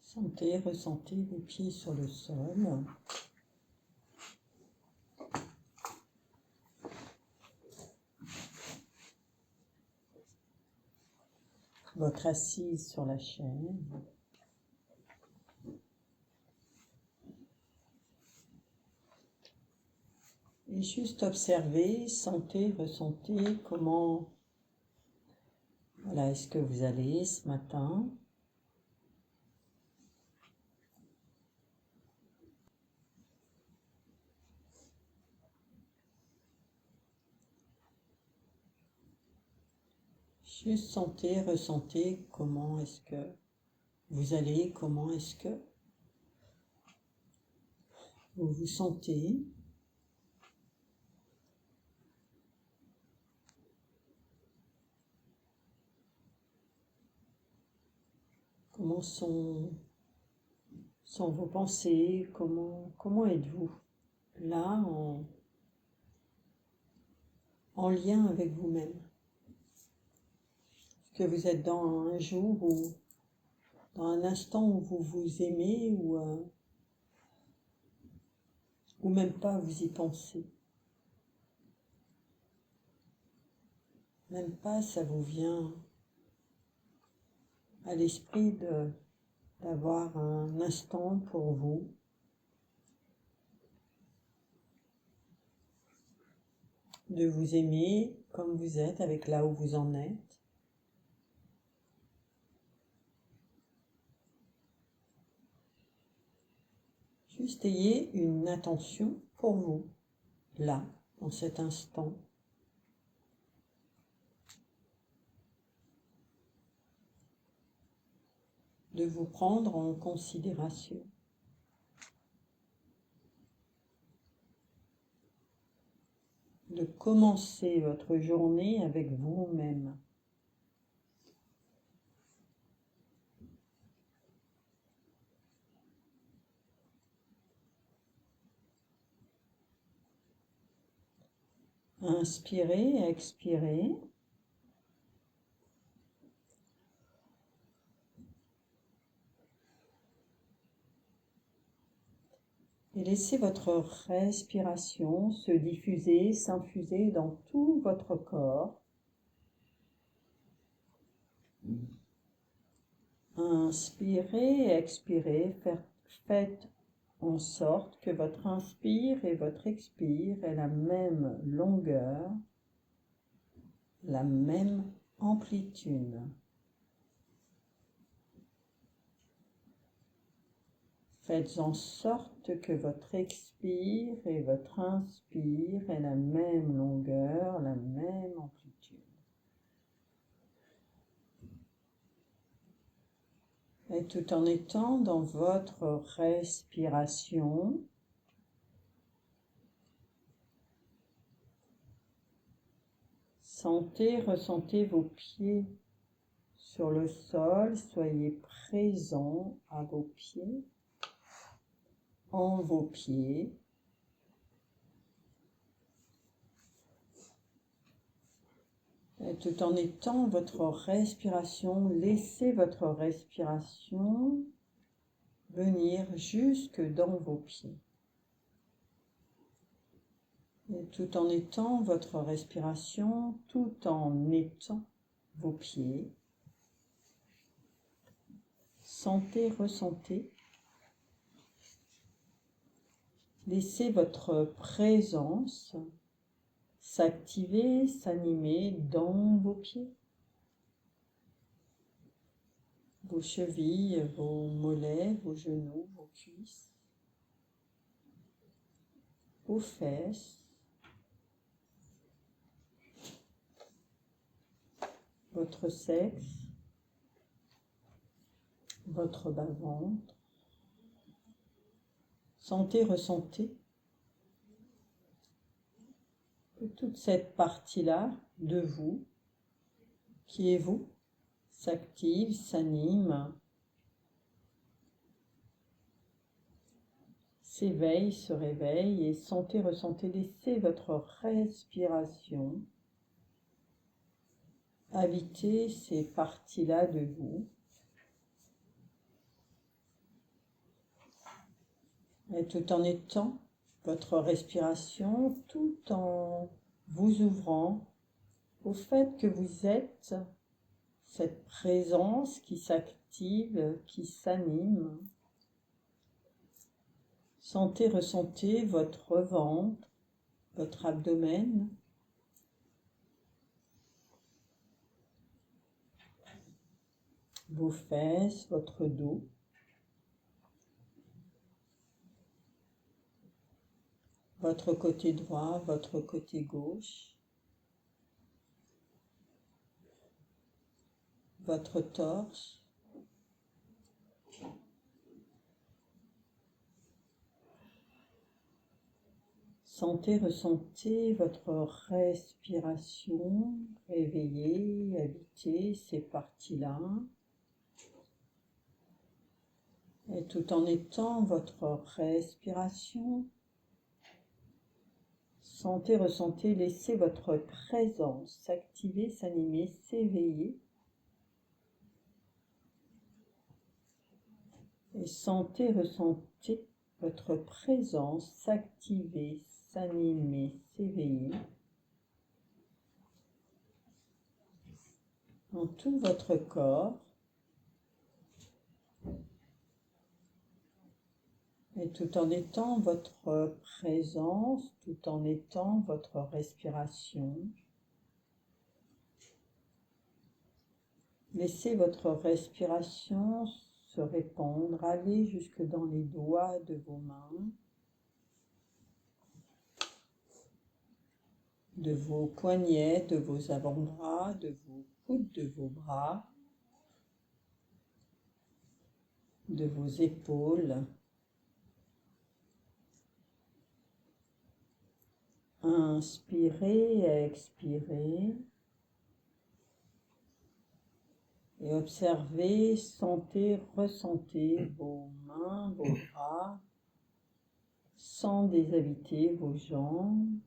Sentez, ressentez vos pieds sur le sol. Votre assise sur la chaise. Et juste observez, sentez, ressentez comment, voilà, est-ce que vous allez ce matin. Juste sentez, ressentez comment est-ce que vous allez, comment est-ce que vous vous sentez. Comment sont vos pensées, comment êtes-vous là en lien avec vous-même. Est-ce que vous êtes dans un jour ou dans un instant où vous vous aimez ou même pas vous y pensez. Même pas ça vous vient à l'esprit d'avoir un instant pour vous. De vous aimer comme vous êtes, avec là où vous en êtes. Juste ayez une attention pour vous, là, dans cet instant. De vous prendre en considération. De commencer votre journée avec vous-même. Inspirez, expirez. Et laissez votre respiration se diffuser, s'infuser dans tout votre corps. Inspirez, expirez, faites en sorte que votre inspire et votre expire aient la même longueur, la même amplitude. Faites en sorte que votre expire et votre inspire aient la même longueur, la même amplitude. Et tout en étant dans votre respiration, sentez, ressentez vos pieds sur le sol, soyez présent à vos pieds, en vos pieds. Et tout en étant votre respiration, laissez votre respiration venir jusque dans vos pieds. Et tout en étant votre respiration, tout en étant vos pieds, sentez, ressentez. Laissez votre présence s'activer, s'animer dans vos pieds. Vos chevilles, vos mollets, vos genoux, vos cuisses, vos fesses, votre sexe, votre bas-ventre. Sentez, ressentez que toute cette partie-là de vous, qui est vous, s'active, s'anime, s'éveille, se réveille et sentez, ressentez, laissez votre respiration habiter ces parties-là de vous. Et tout en étant votre respiration, tout en vous ouvrant au fait que vous êtes cette présence qui s'active, qui s'anime. Sentez, ressentez votre ventre, votre abdomen, vos fesses, votre dos. Votre côté droit, votre côté gauche, votre torse. Sentez, ressentez votre respiration, réveillez, habitez ces parties-là. Et tout en étant votre respiration, sentez, ressentez, laissez votre présence s'activer, s'animer, s'éveiller. Et sentez, ressentez votre présence s'activer, s'animer, s'éveiller dans tout votre corps. Et tout en étant votre présence, tout en étant votre respiration, laissez votre respiration se répandre, aller jusque dans les doigts de vos mains, de vos poignets, de vos avant-bras, de vos coudes, de vos bras, de vos épaules. Inspirez, expirez. Et observez, sentez, ressentez vos mains, vos bras, sans déshabiter vos jambes,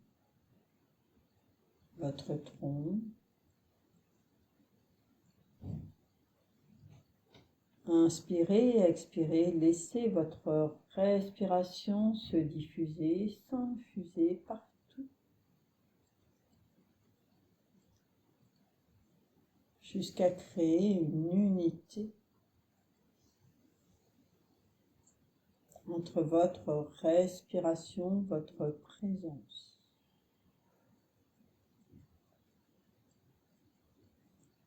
votre tronc. Inspirez, expirez, laissez votre respiration se diffuser, s'infuser partout, jusqu'à créer une unité entre votre respiration, votre présence.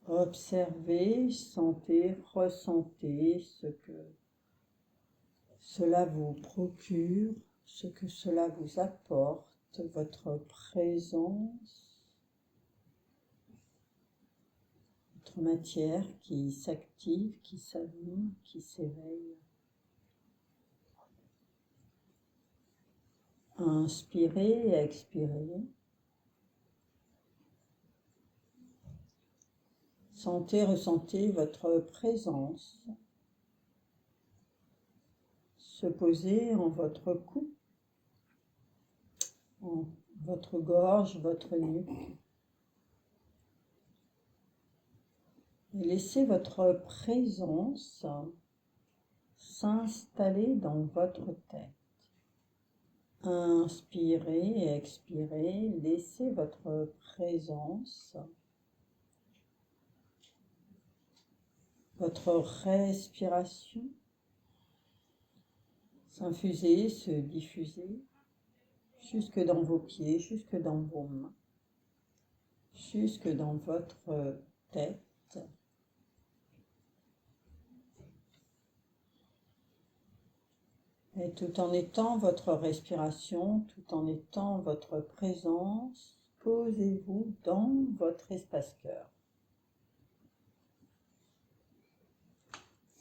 Observez, sentez, ressentez ce que cela vous procure, ce que cela vous apporte, votre présence, votre matière qui s'active, qui s'anime, qui s'éveille. Inspirez, expirez. Sentez, ressentez votre présence se poser en votre cou, en votre gorge, votre nuque. Et laissez votre présence s'installer dans votre tête. Inspirez et expirez, laissez votre présence, votre respiration s'infuser, se diffuser jusque dans vos pieds, jusque dans vos mains, jusque dans votre tête. Et tout en étant votre respiration, tout en étant votre présence, posez-vous dans votre espace-cœur.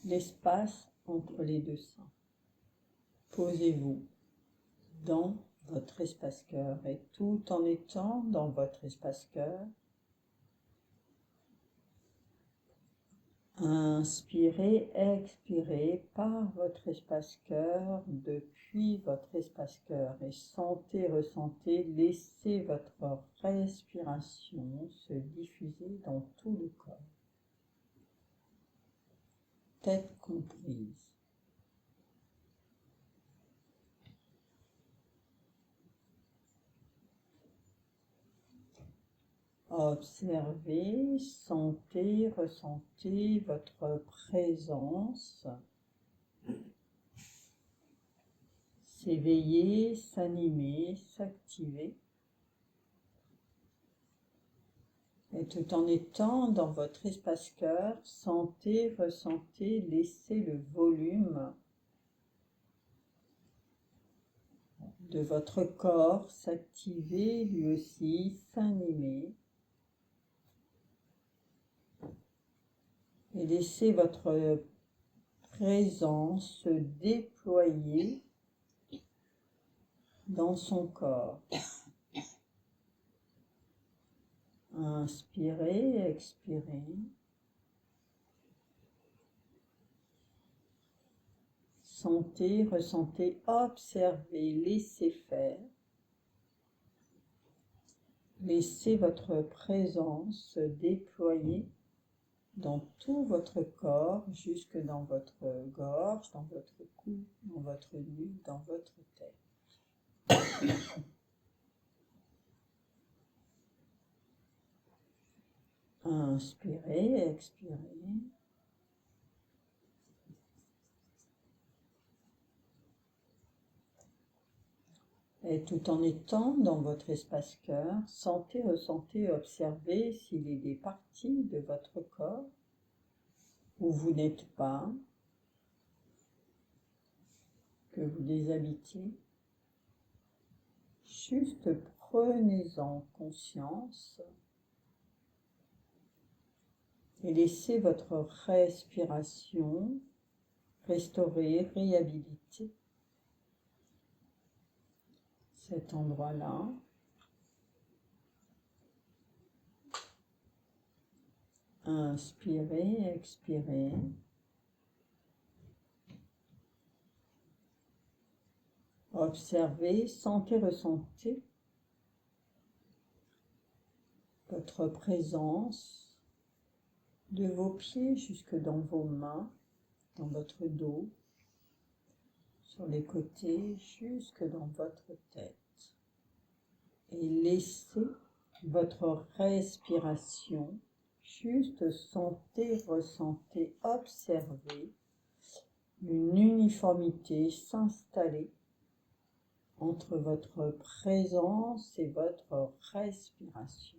L'espace entre les deux seins. Posez-vous dans votre espace-cœur et tout en étant dans votre espace-cœur, inspirez, expirez par votre espace-cœur, depuis votre espace-cœur et sentez, ressentez, laissez votre respiration se diffuser dans tout le corps, tête comprise. Observez, sentez, ressentez votre présence s'éveiller, s'animer, s'activer. Et tout en étant dans votre espace-cœur, sentez, ressentez, laissez le volume de votre corps s'activer, lui aussi s'animer. Et laissez votre présence se déployer dans son corps. Inspirez, expirez. Sentez, ressentez, observez, laissez faire. Laissez votre présence se déployer dans tout votre corps, jusque dans votre gorge, dans votre cou, dans votre nuque, dans votre tête. Inspirez, expirez. Et tout en étant dans votre espace-cœur, sentez, ressentez, observez s'il y a des parties de votre corps où vous n'êtes pas, que vous déshabitez. Juste prenez-en conscience et laissez votre respiration restaurer, réhabiliter cet endroit-là. Inspirez, expirez. Observez, sentez, ressentez votre présence de vos pieds jusque dans vos mains, dans votre dos, sur les côtés, jusque dans votre tête. Et laissez votre respiration, juste sentez, ressentez, observez une uniformité s'installer entre votre présence et votre respiration.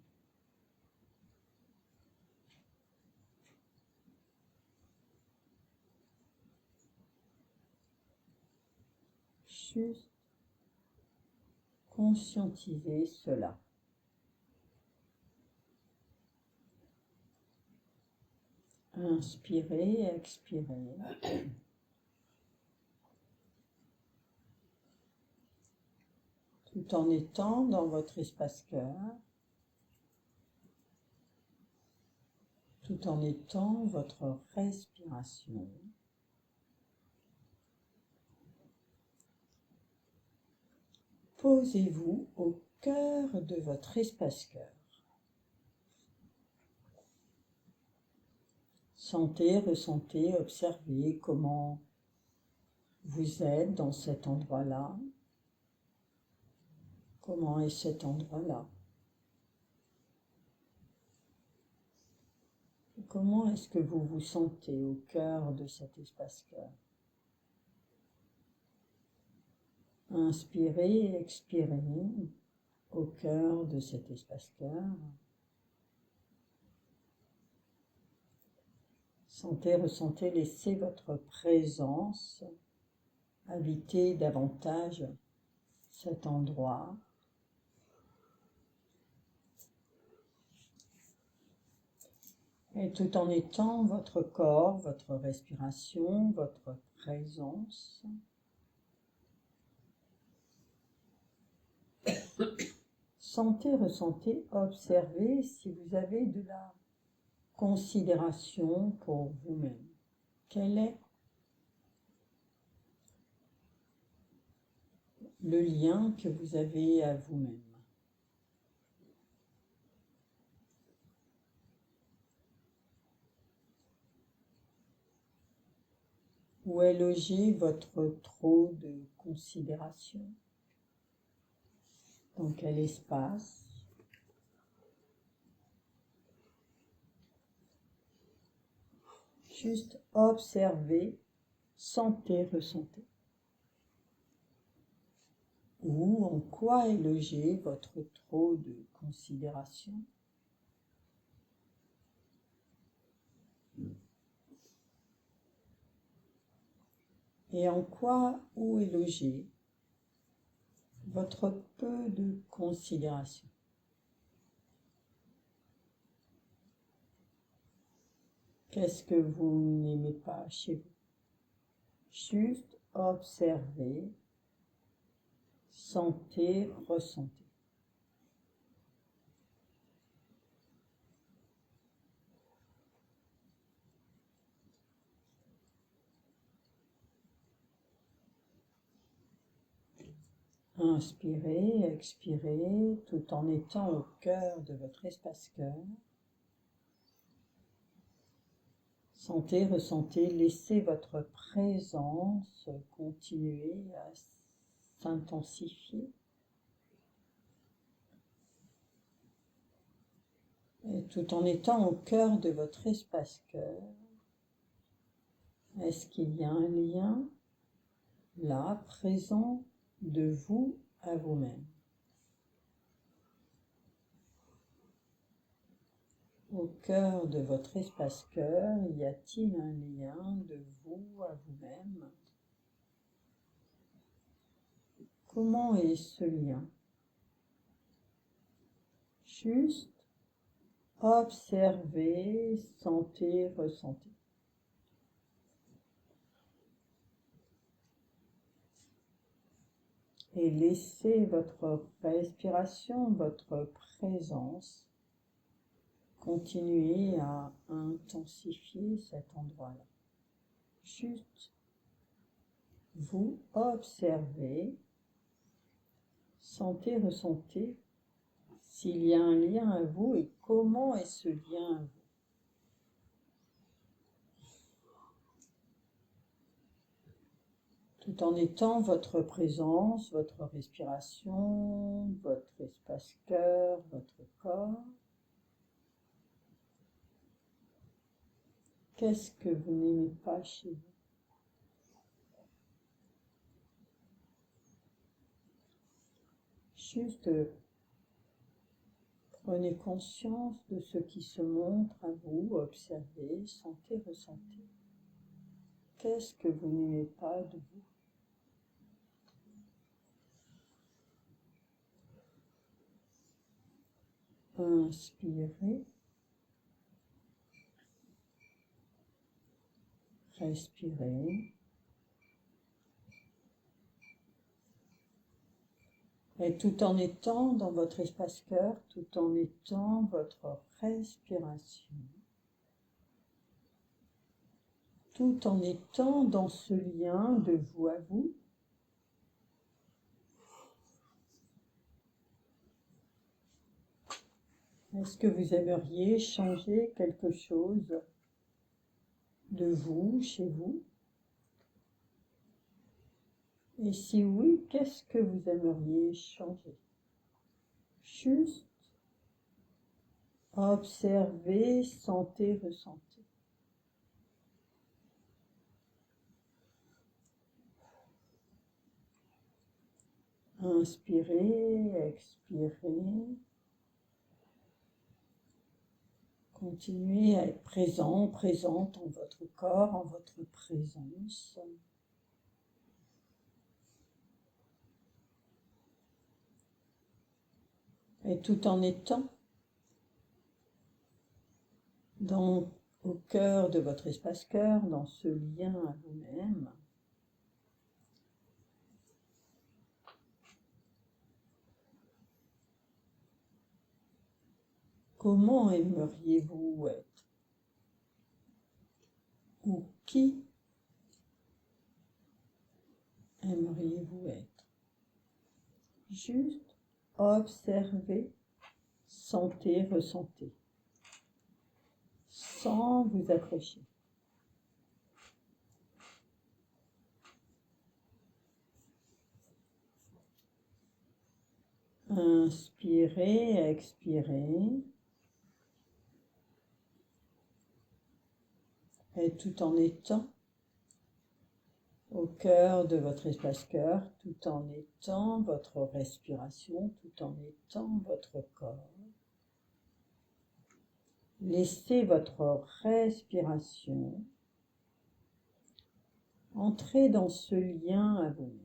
Juste conscientiser cela. Inspirez, expirez. Tout en étant dans votre espace-cœur, tout en étant votre respiration. Posez-vous au cœur de votre espace-cœur. Sentez, ressentez, observez comment vous êtes dans cet endroit-là. Comment est cet endroit-là? Comment est-ce que vous vous sentez au cœur de cet espace-cœur? Inspirez, expirez au cœur de cet espace-cœur. Sentez, ressentez, laissez votre présence habiter davantage cet endroit. Et tout en étant votre corps, votre respiration, votre présence. Sentez, ressentez, observez si vous avez de la considération pour vous-même. Quel est le lien que vous avez à vous-même? Où est logé votre trop de considération? Dans quel espace? Juste observez, sentez, ressentez. Ou en quoi est logé votre trop de considération? Et en quoi, où est logé votre peu de considération? Qu'est-ce que vous n'aimez pas chez vous? Juste observez, sentez, ressentez. Inspirez, expirez, tout en étant au cœur de votre espace-cœur. Sentez, ressentez, laissez votre présence continuer à s'intensifier. Et tout en étant au cœur de votre espace-cœur, est-ce qu'il y a un lien là, présent, de vous à vous-même? Au cœur de votre espace-cœur, y a-t-il un lien de vous à vous-même? Comment est ce lien? Juste observez, sentez, ressentez. Et laissez votre respiration, votre présence continuer à intensifier cet endroit-là. Juste vous observez, sentez, ressentez s'il y a un lien à vous et comment est ce lien à vous. Tout en étant votre présence, votre respiration, votre espace-cœur, votre corps. Qu'est-ce que vous n'aimez pas chez vous? Juste prenez conscience de ce qui se montre à vous, observez, sentez, ressentez. Qu'est-ce que vous n'aimez pas de vous? Inspirez, respirez. Et tout en étant dans votre espace-cœur, tout en étant votre respiration, tout en étant dans ce lien de vous à vous, est-ce que vous aimeriez changer quelque chose de vous, chez vous? Et si oui, qu'est-ce que vous aimeriez changer? Juste observez, sentez, ressentez. Inspirez, expirez. Continuez à être présent, présente en votre corps, en votre présence. Et tout en étant au cœur de votre espace-cœur, dans ce lien à vous-même, comment aimeriez-vous être? Ou qui aimeriez-vous être? Juste observez, sentez, ressentez, sans vous accrocher. Inspirez, expirez. Et tout en étant au cœur de votre espace-cœur, tout en étant votre respiration, tout en étant votre corps. Laissez votre respiration entrer dans ce lien à vous-même.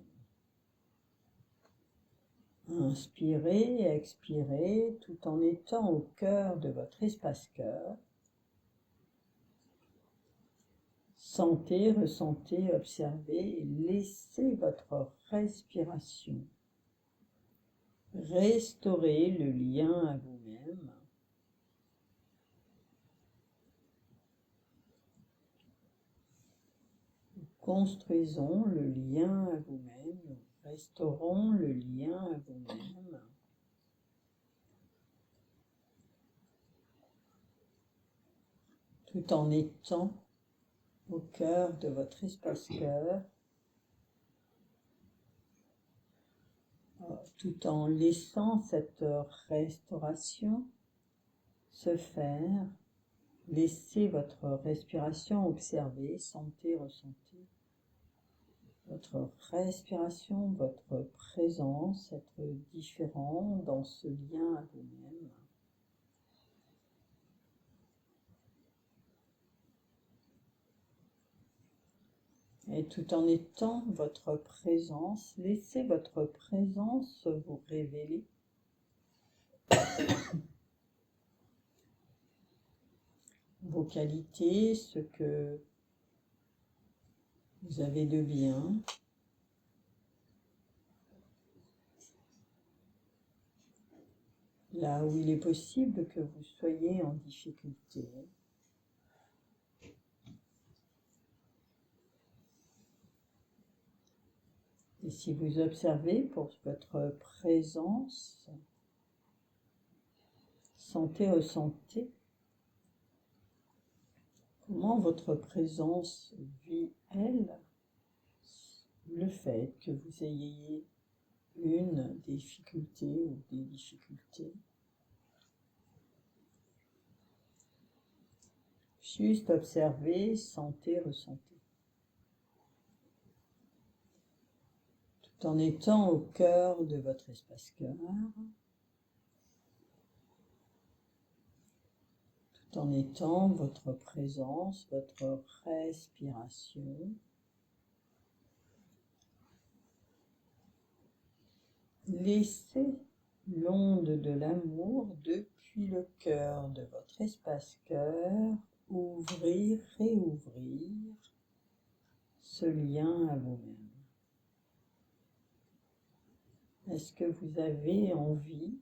Inspirez, expirez, tout en étant au cœur de votre espace-cœur. Sentez, ressentez, observez et laissez votre respiration restaurer le lien à vous-même. Construisons le lien à vous-même, nous restaurons le lien à vous-même. Tout en étant au cœur de votre espace-cœur, tout en laissant cette restauration se faire. Laissez votre respiration observer, sentez, ressentez votre respiration, votre présence, être différent dans ce lien à vous-même. Et tout en étant votre présence, laissez votre présence vous révéler. Vos qualités, ce que vous avez de bien. Là où il est possible que vous soyez en difficulté. Et si vous observez pour votre présence, sentez, ressentez comment votre présence vit, elle, le fait que vous ayez une difficulté ou des difficultés. Juste observez, sentez, ressentez. Tout en étant au cœur de votre espace-cœur, tout en étant votre présence, votre respiration. Laissez l'onde de l'amour depuis le cœur de votre espace-cœur ouvrir, réouvrir ce lien à vous-même. Est-ce que vous avez envie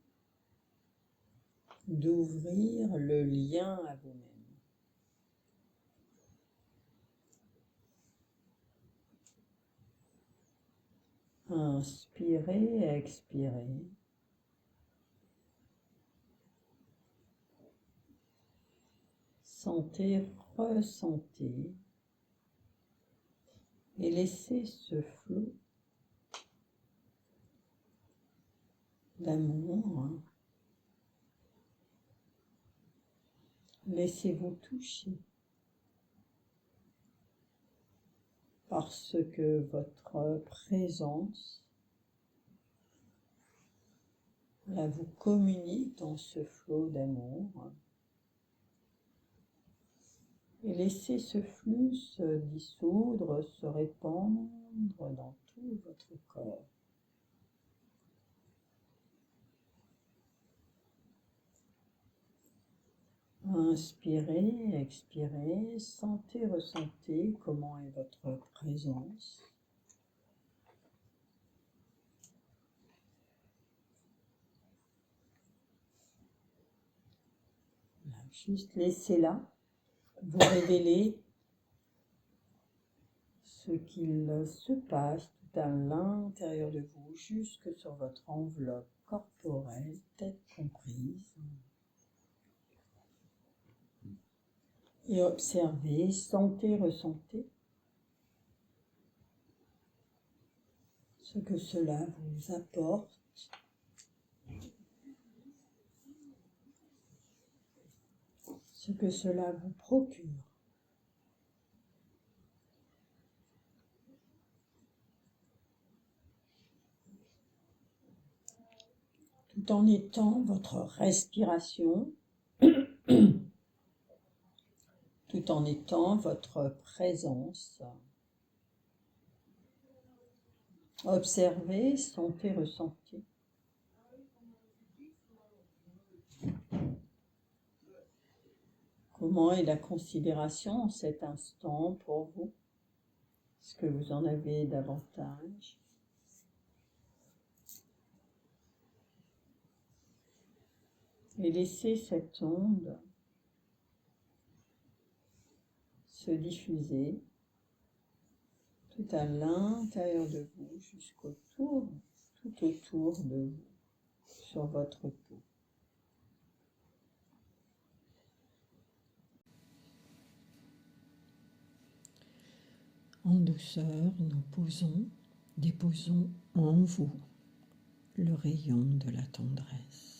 d'ouvrir le lien à vous-même? Inspirez, expirez. Sentez, ressentez. Et laissez ce flot d'amour. Laissez-vous toucher parce que votre présence là, vous communique dans ce flot d'amour. Et laissez ce flux se dissoudre, se répandre dans tout votre corps. Inspirez, expirez, sentez, ressentez comment est votre présence. Voilà, juste laissez-la vous révéler ce qu'il se passe tout à l'intérieur de vous, jusque sur votre enveloppe corporelle, tête comprise. Et observez, sentez, ressentez ce que cela vous apporte. Ce que cela vous procure. tout en étant votre respiration, tout en étant votre présence. Observez, sentez, ressentez. Comment est la considération en cet instant pour vous? Est-ce que vous en avez davantage? Et laissez cette onde se diffuser tout à l'intérieur de vous, tout autour de vous, sur votre peau. En douceur, nous déposons en vous le rayon de la tendresse.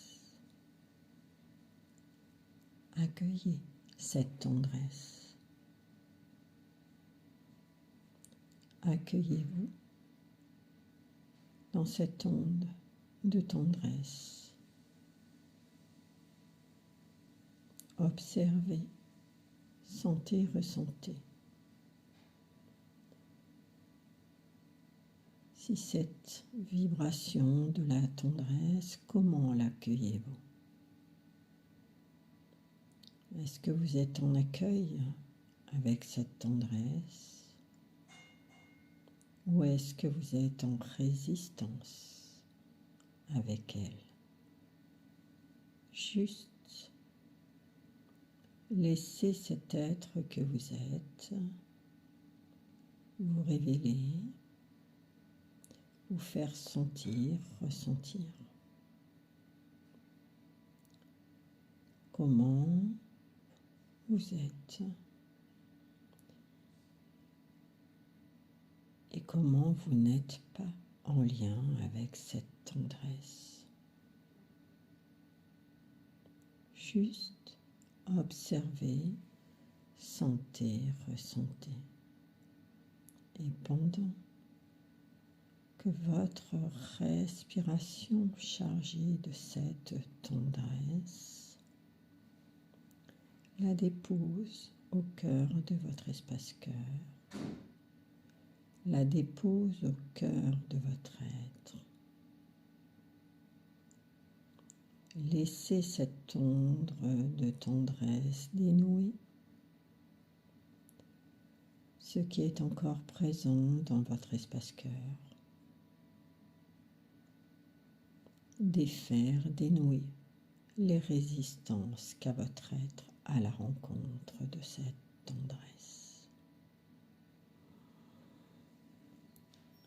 Accueillez cette tendresse. Accueillez-vous dans cette onde de tendresse. Observez, sentez, ressentez. Si cette vibration de la tendresse, comment l'accueillez-vous? Est-ce que vous êtes en accueil avec cette tendresse? Ou est-ce que vous êtes en résistance avec elle? Juste laissez cet être que vous êtes vous révéler, vous faire sentir, ressentir. Comment vous êtes et comment vous n'êtes pas en lien avec cette tendresse. Juste observez, sentez, ressentez. Et pendant que votre respiration chargée de cette tendresse la dépose au cœur de votre espace-cœur, la dépose au cœur de votre être. Laissez cette onde de tendresse dénouer ce qui est encore présent dans votre espace-cœur. Défaire, dénouer les résistances qu'a votre être à la rencontre de cette tendresse.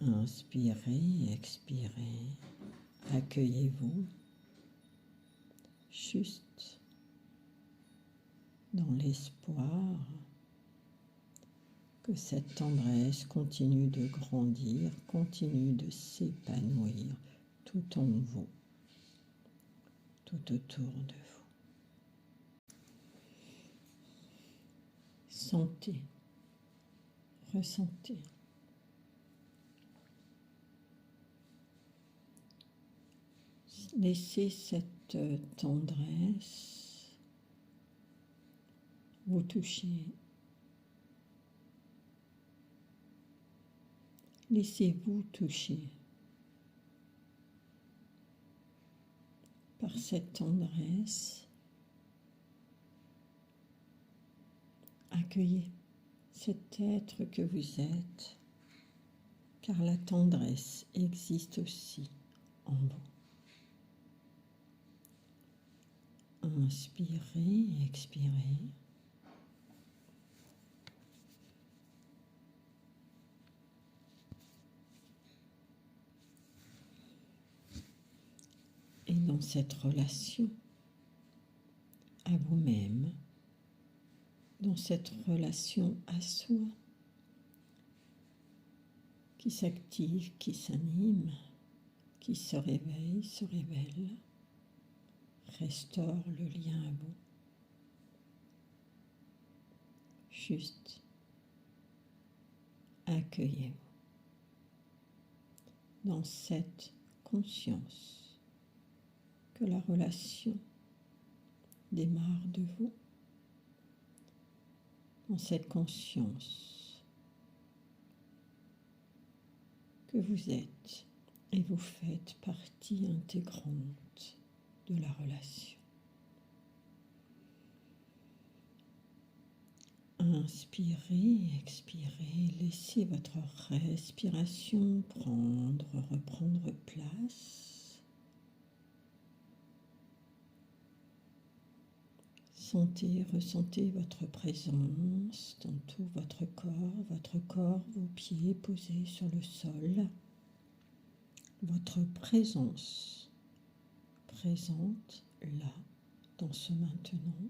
Inspirez, expirez, accueillez-vous juste dans l'espoir que cette tendresse continue de grandir, continue de s'épanouir tout en vous, tout autour de vous. Sentez, ressentez. Laissez cette tendresse vous toucher. Laissez-vous toucher par cette tendresse. Accueillez cet être que vous êtes, car la tendresse existe aussi en vous. Inspirez, expirez. Et dans cette relation à vous-même, dans cette relation à soi, qui s'active, qui s'anime, qui se réveille, se révèle, restaure le lien à vous. Juste accueillez-vous dans cette conscience que la relation démarre de vous dans cette conscience que vous êtes et vous faites partie intégrante de la relation. Inspirez, expirez, laissez votre respiration reprendre place. Ressentez votre présence dans tout votre corps, vos pieds posés sur le sol, votre présence présente là, dans ce maintenant.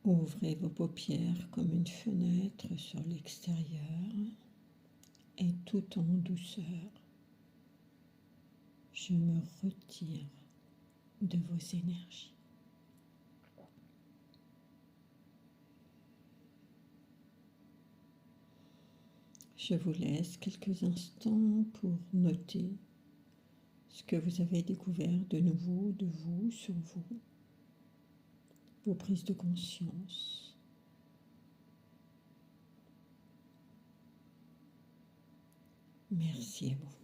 Ouvrez vos paupières comme une fenêtre sur l'extérieur et tout en douceur, je me retire de vos énergies. Je vous laisse quelques instants pour noter ce que vous avez découvert de nouveau de vous, sur vous, vos prises de conscience. Merci à vous.